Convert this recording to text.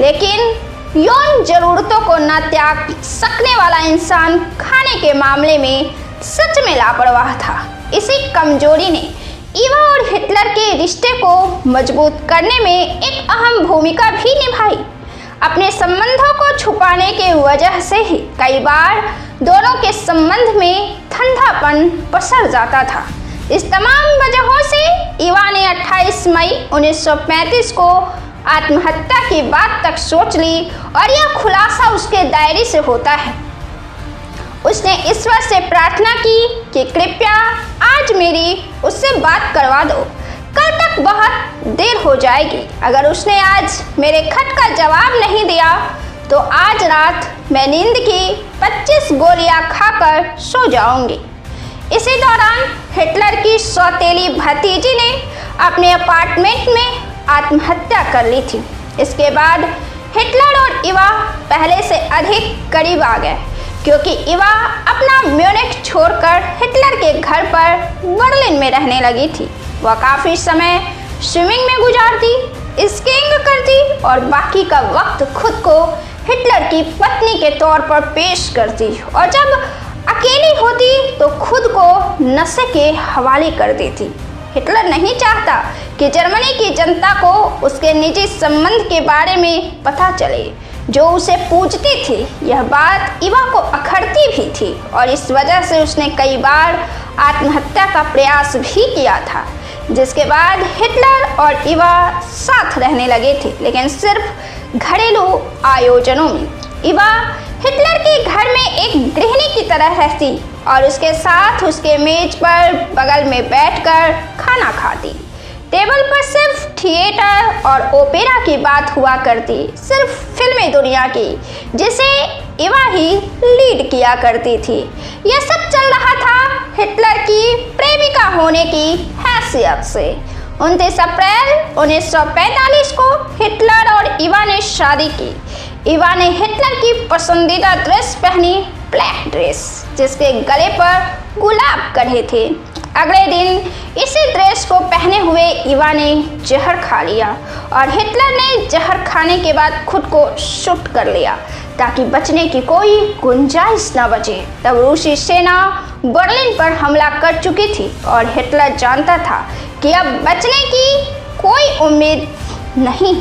लेकिन यौन जरूरतों को न त्याग सकने वाला इंसान खाने के मामले में सच में लापरवाह था। इसी कमजोरी ने ईवा और हिटलर के रिश्ते को मजबूत करने में एक अहम भूमिका भी निभाई। अपने संबंधों को छुपाने के वजह से ही कई बार दोनों के संबंध में ठंडापन पसर जाता था। इस तमाम वजहों से ईवा ने 28 मई 1935 को आत्महत्या की बात तक सोच ली और यह खुलासा उसके डायरी से होता है। उसने ईश्वर से प्रार्थना की कि कृपया आज मेरी उससे बात करवा दो, कल तक बहुत देर हो जाएगी। अगर उसने आज मेरे खत का जवाब नहीं दिया तो आज रात मैं नींद की 25 गोलियां खाकर सो जाऊंगी। इसी दौरान हिटलर की सौतेली भतीजी ने अपने अपार्टमेंट में आत्महत्या कर ली थी। इसके बाद हिटलर और ईवा पहले से अधिक करीब आ गए, क्योंकि ईवा अपना म्यूनिख छोड़कर हिटलर के घर पर बर्लिन में रहने लगी थी। वह काफ़ी समय स्विमिंग में गुजारती, स्कीइंग करती और बाकी का वक्त खुद को हिटलर की पत्नी के तौर पर पेश करती और जब अकेली होती तो खुद को नशे के हवाले कर देती। हिटलर नहीं चाहता कि जर्मनी की जनता को उसके निजी संबंध के बारे में पता चले, जो उसे पूजती थी। यह बात ईवा को अखरती भी थी और इस वजह से उसने कई बार आत्महत्या का प्रयास भी किया था, जिसके बाद हिटलर और ईवा साथ रहने लगे थे, लेकिन सिर्फ घरेलू आयोजनों में। ईवा हिटलर के घर में एक गृहिणी की तरह रहती और उसके साथ उसके मेज पर बगल में बैठकर खाना खाती। टेबल पर सिर्फ थिएटर और ओपेरा की बात हुआ करती, सिर्फ फिल्मी दुनिया की, जिसे ईवा ही लीड किया करती थी। यह सब चल रहा था हिटलर की प्रेमिका होने की हैसियत से। 29 अप्रैल 1945 को हिटलर और ईवा ने शादी की। ईवा ने हिटलर की पसंदीदा ड्रेस पहनी, ब्लैक ड्रेस, जिसके गले पर गुलाब कढ़े थे। अगले दिन इसी ड्रेस को पहने हुए ईवा ने जहर खा लिया और हिटलर ने जहर खाने के बाद खुद को शूट कर लिया ताकि बचने की कोई गुंजाइश न बचे। तब रूसी सेना बर्लिन पर हमला कर चुकी थी और हिटलर जानता था कि अब बचने की कोई उम्मीद नहीं।